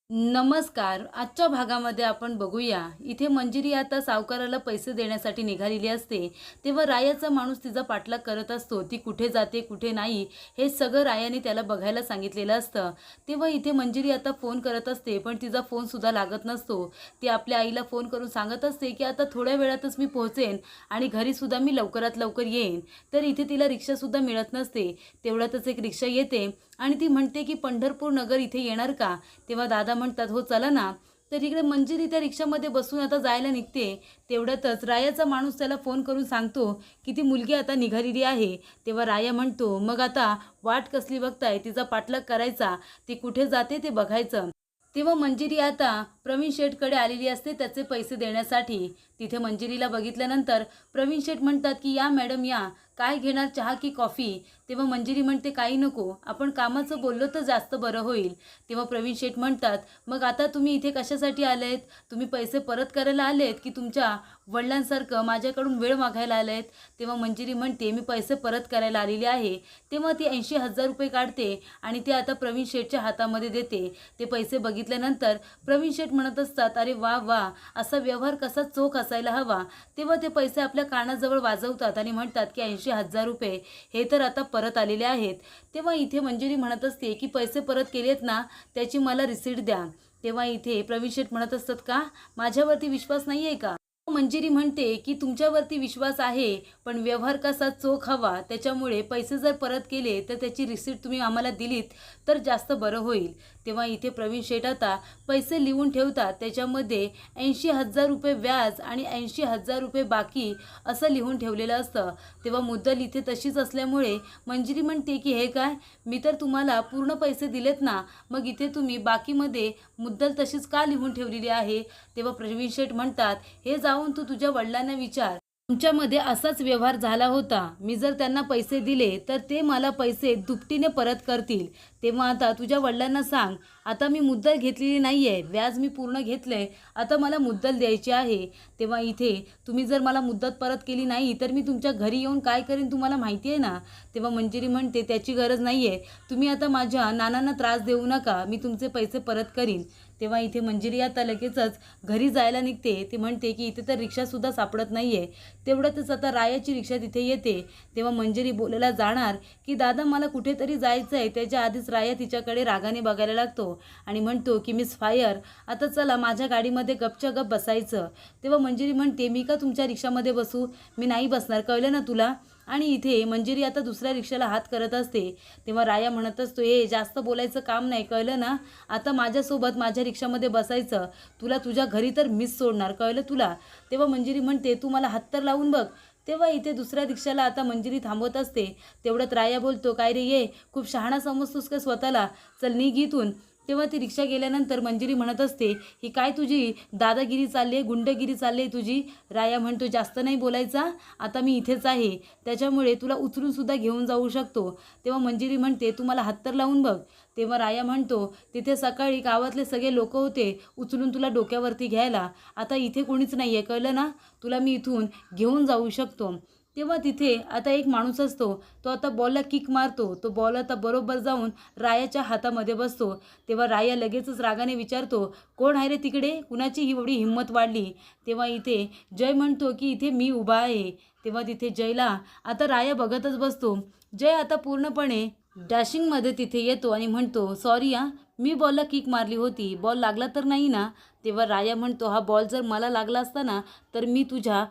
नमस्कार. आजच्या भागामध्ये आपण बघूया. इथे मंजिरी आता सावकाराला पैसे देण्यासाठी निघालेली असते. तेव्हा रायाचा माणूस तिचा पाठलाग करत असतो. ती कुठे जाते कुठे नाही हे सगळं रायाने त्याला बघायला सांगितलेलं असतं. तेव्हा इथे मंजिरी आता फोन करत असते, पण तिचा फोनसुद्धा लागत नसतो. ती आपल्या आईला फोन करून सांगत असते की आता थोड्या वेळातच मी पोहोचेन आणि घरीसुद्धा मी लवकरात लवकर येईन. तर इथे तिला रिक्षासुद्धा मिळत नसते. तेवढ्यातच एक रिक्षा येते आणि ती म्हणते की पंढरपूर नगर इथे येणार का? तेव्हा दादा म्हणतात, हो चला ना. तर इकडे मंजिरी त्या रिक्षामध्ये बसून आता जायला निघते. तेवढ्यातच रायाचा माणूस त्याला फोन करून सांगतो की ती मुलगी आता निघालेली आहे. तेव्हा राया म्हणतो, मग आता वाट कसली बघताय? तिचा पाठलाग करायचा, ती कुठे जाते ते बघायचं. तेव्हा मंजिरी आता प्रवीण शेठकडे आलेली असते त्याचे पैसे देण्यासाठी. तिथे मंजिरीला बघितल्यानंतर प्रवीण शेठ म्हणतात की या मॅडम या, काय घेणार, चहा की कॉफी? तेव्हा मंजिरी म्हणते काही नको, आपण कामाचं बोललो तर जास्त बरं होईल. तेव्हा प्रवीण शेठ म्हणतात, मग आता तुम्ही इथे कशासाठी आलेत? तुम्ही पैसे परत करायला आलेत की तुमच्या वडिलांसारखं माझ्याकडून वेळ मागायला आलेत? तेव्हा मंजिरी म्हणते, मी पैसे परत करायला आलेली आहे. तेव्हा ती 80,000 रुपये काढते आणि ते आता प्रवीण शेठच्या हातामध्ये देते. ते पैसे बघितल्यानंतर प्रवीण शेठ म्हणत असतात, अरे वा वा, असा व्यवहार कसा चोख असायला हवा. तेव्हा ते पैसे आपल्या कानाजवळ वाजवतात आणि म्हणतात की 80,000 रुपये हे तर आता परत आलेले आहेत. तेव्हा इथे मंजिरी म्हणत असते की पैसे परत केलेत ना, त्याची मला रिसीट द्या. तेव्हा इथे प्रवीण शेठ म्हणत असतात, का माझ्यावरती विश्वास नाही आहे का? मंजिरी म्हणते की तुमच्यावरती विश्वास आहे, पण व्यवहार कसा चोख हवा. त्याच्यामुळे पैसे जर परत केले तर त्याची रिसीट तुम्ही आम्हाला दिलीत तर जास्त बरं होईल. तेव्हा इथे प्रवीण शेठ आता पैसे लिहून ठेवतात. त्याच्यामध्ये 80,000 रुपये व्याज आणि 80,000 रुपये बाकी असं लिहून ठेवलेलं असतं. तेव्हा मुद्दल इथे तशीच असल्यामुळे मंजिरी म्हणते की हे काय, मी तर तुम्हाला पूर्ण पैसे दिलेत ना, मग इथे तुम्ही बाकीमध्ये मुद्दल तशीच का लिहून ठेवलेली आहे? तेव्हा प्रवीण शेठ म्हणतात, हे जाऊन तू तुझ्या वडिलांना विचार, तुमच्यामध्ये असाच व्यवहार झाला होता. मी जर त्यांना पैसे दिले तर ते मला पैसे दुपटीने परत करतील. तेव्हा आता तुझ्या वडिलांना सांग, आता मी मुद्दल घेतलेली नाही आहे, व्याज मी पूर्ण घेतलं आहे, आता मला मुद्दल द्यायची आहे. तेव्हा इथे तुम्ही जर मला मुद्दत परत केली नाही तर मी तुमच्या घरी येऊन काय करेन तुम्हाला माहिती आहे ना. तेव्हा मंजिरी म्हणते, त्याची गरज नाही आहे, तुम्ही आता माझ्या नानांना त्रास देऊ नका, मी तुमचे पैसे परत करीन. तेव्हा इथे मंजिरी आता लगेचच घरी जायला निघते. ती म्हणते की इथे तर रिक्षासुद्धा सापडत नाही आहे. तेवढ्यातच आता रायाची रिक्षा तिथे येते. तेव्हा मंजिरी बोलायला जाणार की दादा मला कुठेतरी जायचं आहे. त्याच्या आधीच राया तिच्याकडे रागाने बघायला लागतो आणि म्हणतो की मिस फायर, आता चला माझ्या गाडीमध्ये गपच्या गप बसायचं. तेव्हा मंजिरी म्हणते, मी का तुमच्या रिक्षामध्ये बसू? मी नाही बसणार, कळलं ना तुला? आणि इथे मंजिरी आता दुसऱ्या रिक्षाला हात करत असते. तेव्हा राया म्हणत असतो, हे जास्त बोलायचं काम नाही, कळलं ना? आता माझ्यासोबत माझ्या रिक्षामध्ये बसायचं, तुला तुझ्या घरी तर मिस सोडणार, कळलं तुला? तेव्हा मंजिरी म्हणते, तू मला हात तर लावून बघ. तेव्हा इथे दुसऱ्या रिक्षाला आता मंजिरी थांबवत असते. तेवढ्यात राया बोलतो, काय रे ये, खूप शहाणा समजतोस का स्वतःला? चल निघ इथून. तेव्हा ती रिक्षा गेल्यानंतर मंजिरी म्हणत असते, ही काय तुझी दादागिरी चालली आहे, गुंडगिरी चालली आहे तुझी? राया म्हणतो, जास्त नाही बोलायचा, आता मी इथेच आहे, त्याच्यामुळे तुला उचलूनसुद्धा घेऊन जाऊ शकतो. तेव्हा मंजिरी म्हणते, तू मला हात तर लावून बघ. तेव्हा राया म्हणतो, तिथे सकाळी गावातले सगळे लोक होते उचलून तुला डोक्यावरती घ्यायला, आता इथे कोणीच नाही आहे, कळलं ना? तुला मी इथून घेऊन जाऊ शकतो. तेव्हा तिथे आता एक माणूस असतो, तो आता बॉलला किक मारतो. तो बॉल आता बरोबर जाऊन रायाच्या हातामध्ये बसतो. तेव्हा राया लगेचच रागाने विचारतो, कोण आहे रे तिकडे? कुणाची ही एवढी हिंमत वाढली? तेव्हा इथे जय म्हणतो की इथे मी उभा आहे. तेव्हा तिथे जयला आता राया बघतच बसतो. जय आता पूर्णपणे डॅशिंगमध्ये तिथे येतो आणि म्हणतो, सॉरी हां, मी बॉलला किक मारली होती, बॉल लागला तर नाही ना? तेव्हा राया म्हणतो, हा बॉल जर मला लागला असता ना तर मी तुझ्या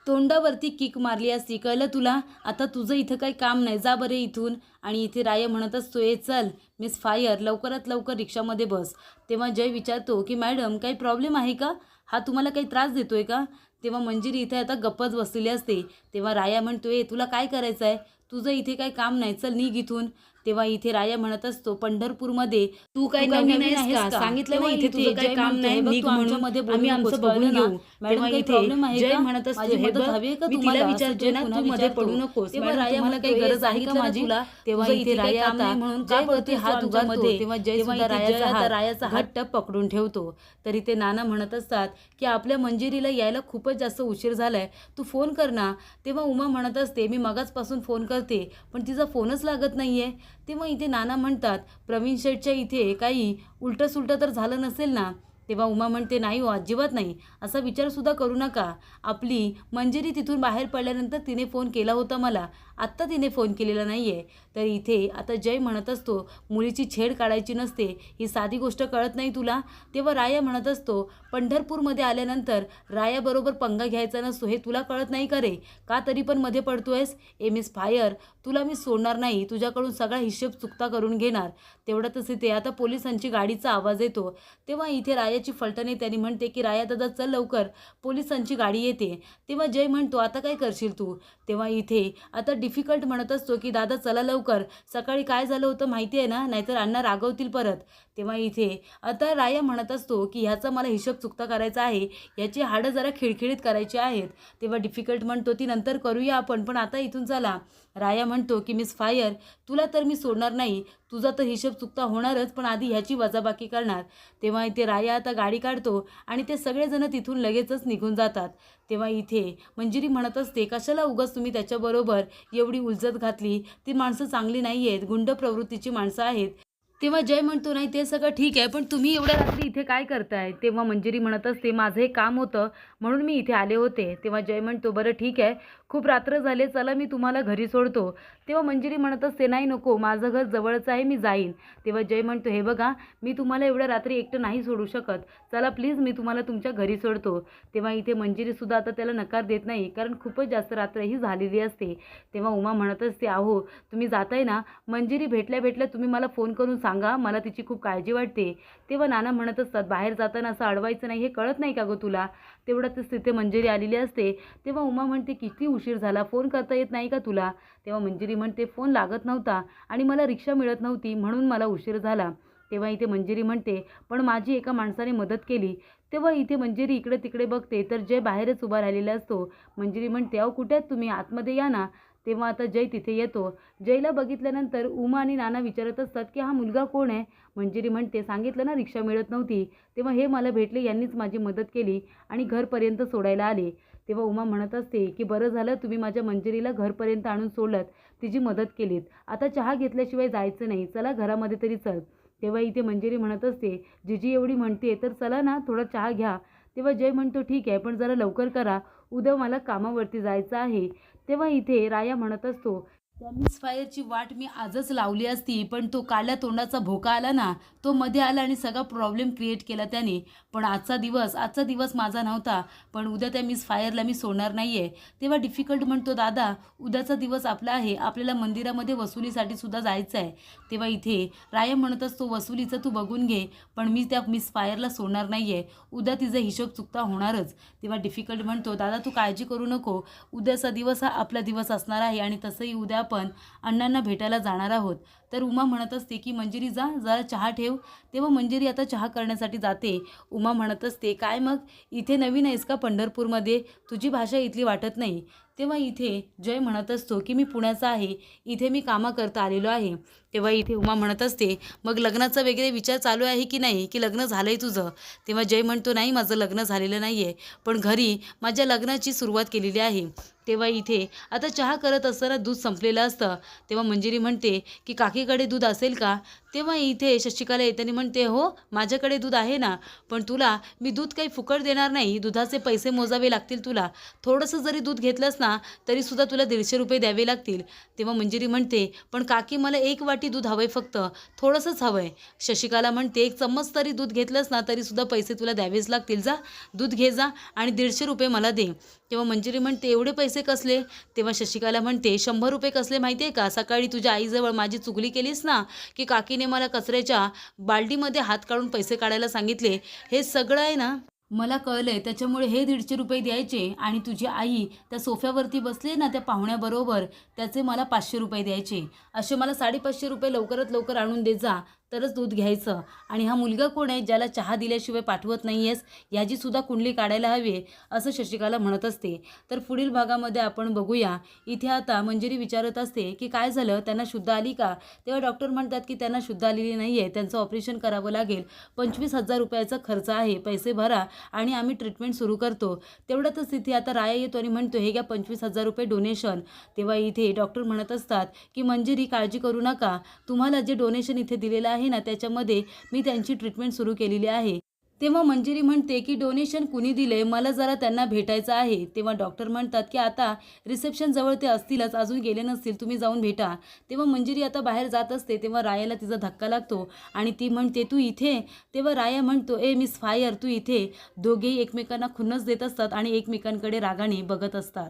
तोंडावरती किक मारली असती, कळलं तुला? आता तुझं इथं काही काम नाही, जा बरे इथून. आणि इथे राया म्हणत असतो, ए चल मिस फायर, लवकरात लवकर रिक्षामध्ये बस. तेव्हा जय विचारतो की मॅडम काही प्रॉब्लेम आहे का? हा तुम्हाला काही त्रास देतोय का? तेव्हा मंजिरी इथे आता गप्पच बसलेली असते. तेव्हा राया म्हणतो, ए तुला काय करायचं आहे? तुझं इथे काही काम नाही, चल निघ इथून. तेव्हा इथे राया म्हणत असतो, पंढरपूरमध्ये तू काय नवीन आहेस का? सांगितलं नाही इथे तुझं काही काम नाही, निघ म्हणून आम्ही आमचं बघून घेऊ. तेव्हा इथे जय म्हणत असतो, हे बघ मी तिला विचारतोय ना, तू मध्ये पडू नकोस. तेव्हा राया मला काही गरज आहे का माझी? तेव्हा इथे राया आता म्हणून जय वरती हात उगारतो. तेव्हा जय सुद्धा रायाचा हात पकडून ठेवतो. तर इथे नाना म्हणत असतात की आपल्या मंजिरीला यायला खूपच जास्त उशीर झालाय, तू फोन कर ना. तेव्हा उमा म्हणत असते, मी मगाचपासून फोन करते पण तिचा फोनच लागत नाहीये. तेव्हा इथे नाना म्हणतात, प्रवीण शेठच्या इथे काही उलटंसुलटं तर झालं नसेल ना? तेव्हा उमा म्हणते, नाही हो, अजिबात नाही. असा विचारसुद्धा करू नका. आपली मंजिरी तिथून बाहेर पडल्यानंतर तिने फोन केला होता मला. आत्ता तिने फोन केलेला नाही आहे. तर इथे आता जय म्हणत असतो, मुलीची छेड काढायची नसते, ही साधी गोष्ट कळत नाही तुला? तेव्हा राया म्हणत असतो, पंढरपूरमध्ये आल्यानंतर रायाबरोबर पंगा घ्यायचा नसतो, हे तुला कळत नाही का रे? का तरी पण मध्ये पडतोयस? मिस फायर, तुला मी सोडणार नाही. तुझ्याकडून सगळा हिशोब चुकता करून घेणार. तेवढ्यातच इथे आता पोलिसांची गाडीचा आवाज येतो. तेव्हा इथे रायाची फलटण त्यांनी म्हणते की राया दादा चल लवकर, पोलिसांची गाडी येते. तेव्हा जय म्हणतो, आता काय करशील तू? तेव्हा इथे आता डिफिकल्ट म्हणत असतो की दादा चला लवकर, सकाळी काय झालं होतं माहिती आहे ना, नाहीतर अण्णा रागवतील परत. तेव्हा इथे आता राया म्हणत असतो की ह्याचा मला हिशोब चुकता करायचा आहे, ह्याची हाडं जरा खिळखिळीत करायची आहेत. तेव्हा डिफिकल्ट म्हणतो, ती नंतर करूया आपण, पण आता इथून चला. राया म्हणतो की मिस फायर, तुला तर मी सोडणार नाही. तुझा तर हिशोब चुकता होणारच, पण आधी ह्याची वजाबाकी करणार. तेव्हा इथे राया आता गाडी काढतो आणि ते सगळेजण तिथून लगेचच निघून जातात. तेव्हा इथे मंजिरी म्हणत असते, कशाला उगाच तुम्ही त्याच्याबरोबर एवढी उलझत घातली? ती माणसं चांगली नाही आहेत, गुंड प्रवृत्तीची माणसं आहेत. तेव्हा जय म्हणतो, नाही ते सगळं ठीक आहे, पण तुम्ही एवढ्या रात्री इथे काय करताय? तेव्हा मंजिरी म्हणत असते, माझं एक काम होतं म्हणून मी इथे आले होते. तेव्हा जय म्हणतो, बरं ठीक आहे, खूप रात्र झाले, चला मी तुम्हाला घरी सोडतो. तेव्हा मंजिरी म्हणत असते, नाही नको, माझं घर जवळच आहे, मी जाईन. तेव्हा जय म्हणतो, हे बघा, मी तुम्हाला एवढ्या रात्री एकटं नाही सोडू शकत, चला प्लीज मी तुम्हाला तुमच्या घरी सोडतो. तेव्हा इथे मंजिरीसुद्धा आता त्याला नकार देत नाही, कारण खूपच जास्त रात्र ही झालेली असते. तेव्हा उमा म्हणत असते, अहो तुम्ही जाताय ना, मंजिरी भेटल्या भेटल्या तुम्ही मला फोन करून सांगा, मला तिची खूप काळजी वाटते. तेव्हा नाना म्हणत असतात, बाहेर जाताना असं अडवायचं नाही, हे कळत नाही का गं तुला? तेवढ्यातच तिथे मंजिरी आलेली असते. तेव्हा उमा म्हणते, किती उशीर झाला, फोन करता येत नाही का तुला? तेव्हा मंजिरी म्हणते, फोन लागत नव्हता आणि मला रिक्षा मिळत नव्हती म्हणून मला उशीर झाला. तेव्हा इथे मंजिरी म्हणते, पण माझी एका माणसाने मदत केली. तेव्हा इथे मंजिरी इकडे तिकडे बघते तर जय बाहेरच उभा राहिलेला असतो. मंजिरी म्हणते, अहो कुठे आहेत तुम्ही, आतमध्ये या ना. तेव्हा आता जय तिथे येतो. जयला बघितल्यानंतर उमा आणि नाना विचारत असतात की हा मुलगा कोण आहे? मंजिरी म्हणते, सांगितलं ना रिक्षा मिळत नव्हती, तेव्हा हे मला भेटले, यांनीच माझी मदत केली आणि घरपर्यंत सोडायला आले. तेव्हा उमा म्हणत असते की बरं झालं तुम्ही माझ्या मंजिरीला घरपर्यंत आणून सोडलत, तिची मदत केलीत. आता चहा घेतल्याशिवाय जायचं नाही, चला घरामध्ये तरी चल. तेव्हा इथे मंजिरी म्हणत असते, जिजी एवढी म्हणते तर चला ना, थोडा चहा घ्या. तेव्हा जय म्हणतो, ठीक आहे, पण जरा लवकर करा, उद्या मला कामावरती जायचं आहे. तेव्हा इथे राया म्हणत असतो, त्या मिस फायरची वाट मी आजच लावली असती, पण तो काळ्या तोंडाचा भोका आला ना, तो मध्ये आला आणि सगळा प्रॉब्लेम क्रिएट केला त्याने. पण आजचा दिवस माझा नव्हता, पण उद्या त्या मिस फायरला मी सोडणार नाही आहे. तेव्हा डिफिकल्ट म्हणतो, दादा उद्याचा दिवस आपला आहे, आपल्याला मंदिरामध्ये वसुलीसाठी सुद्धा जायचं आहे. तेव्हा इथे राया म्हणत असतो, वसुलीचं तू बघून घे, पण मी त्या मिस फायरला सोडणार नाही आहे, उद्या तिचा हिशोब चुकता होणारच. तेव्हा डिफिकल्ट म्हणतो, दादा तू काळजी करू नको, उद्याचा दिवस हा आपला दिवस असणार आहे आणि तसंही उद्या आपण अण्णांना भेटायला जाणार आहोत. तर उमा म्हणत असते की मंजिरी जा, जरा चहा ठेव. तेव्हा मंजिरी आता चहा करण्यासाठी जाते. उमा म्हणत असते, काय मग इथे नवीन आहेस का पंढरपूरमध्ये? तुझी भाषा इथली वाटत नाही. तेव्हा इथे जय म्हणत असतो की मी पुण्याचा आहे, इथे मी कामाकरता आलेलो आहे. तेव्हा इथे उमा म्हणत असते, मग लग्नाचा वगैरे विचार चालू आहे की नाही, की लग्न झालं आहे तुझं? तेव्हा जय म्हणतो, नाही माझं लग्न झालेलं नाही आहे, पण घरी माझ्या लग्नाची सुरुवात केलेली आहे. तेव्हा इथे आता चहा करत असताना दूध संपलेलं असतं. तेव्हा मंजिरी म्हणते की काकीकडे दूध असेल का? तेव्हा इथे शशिकला येताना म्हणते, हो माझ्याकडे दूध आहे ना, पण तुला मी दूध काही फुकट देणार नाही, दुधाचे पैसे मोजावे लागतील तुला. थोडंसं जरी दूध घेतलंस ना तरीसुद्धा तुला 150 रुपये द्यावे लागतील. तेव्हा मंजिरी म्हणते, पण काकी मला 1 वाटी दूध हवं आहे, फक्त थोडंसंच हवं आहे. शशिकला म्हणते, 1 चम्मच तरी दूध घेतलंस ना तरीसुद्धा पैसे तुला द्यावेच लागतील, जा दूध घे जा आणि 150 रुपये मला दे. तेव्हा मंजिरी म्हणते, एवढे पैसे कसले? तेव्हा शशिकला म्हणते, 100 रुपये कसले माहिती आहे का? सकाळी तुझ्या आईजवळ माझी चुगली केलीस ना, की काकीने मला कचऱ्याच्या बाल्डीमध्ये हात काढून पैसे काढायला सांगितले, हे सगळं आहे ना मला कळलंय, त्याच्यामुळे हे 150 रुपये द्यायचे आणि तुझी आई त्या सोफ्यावरती बसले ना त्या पाहुण्याबरोबर, त्याचे मला 500 रुपये द्यायचे. असे मला 550 रुपये लवकरात लवकर आणून दे जा. तरच दूध घ्यायचं. आणि हा मुलगा कोण आहे ज्याला चहा दिल्याशिवाय पाठवत नाही आहेस, याचीसुद्धा कुंडली काढायला हवी आहे, असं शशिकला म्हणत असते. तर पुढील भागामध्ये आपण बघूया, इथे आता मंजिरी विचारत असते की काय झालं, त्यांना शुद्ध आली का? तेव्हा डॉक्टर म्हणतात की त्यांना शुद्ध आलेली नाही आहे, त्यांचं ऑपरेशन करावं लागेल, 25,000 रुपयाचा खर्च आहे, पैसे भरा आणि आम्ही ट्रीटमेंट सुरू करतो. तेवढ्यातच तिथे आता राया येतो आणि म्हणतो, हे घ्या 25,000 रुपये डोनेशन. तेव्हा इथे डॉक्टर म्हणत असतात की मंजिरी काळजी करू नका, तुम्हाला जे डोनेशन इथे दिलेलं आहे ना, त्याच्यामध्ये मी त्यांची ट्रीटमेंट सुरू केलेली आहे. तेव्हा मंजिरी म्हणते की डोनेशन कुणी दिले, मला जरा त्यांना भेटायचं आहे. तेव्हा डॉक्टर म्हणतात की आता रिसेप्शन जवळ ते असतीलच, अजून गेले नसतील, तुम्ही जाऊन भेटा. तेव्हा मंजिरी आता बाहेर जात असते, तेव्हा रायाला तिचा धक्का लागतो आणि ती म्हणते तू इथे. तेव्हा राया म्हणतो, ए मिस फायर तू इथे. दोघेही एकमेकांना खुन्नस देत असतात आणि एकमेकांकडे रागाने बघत असतात.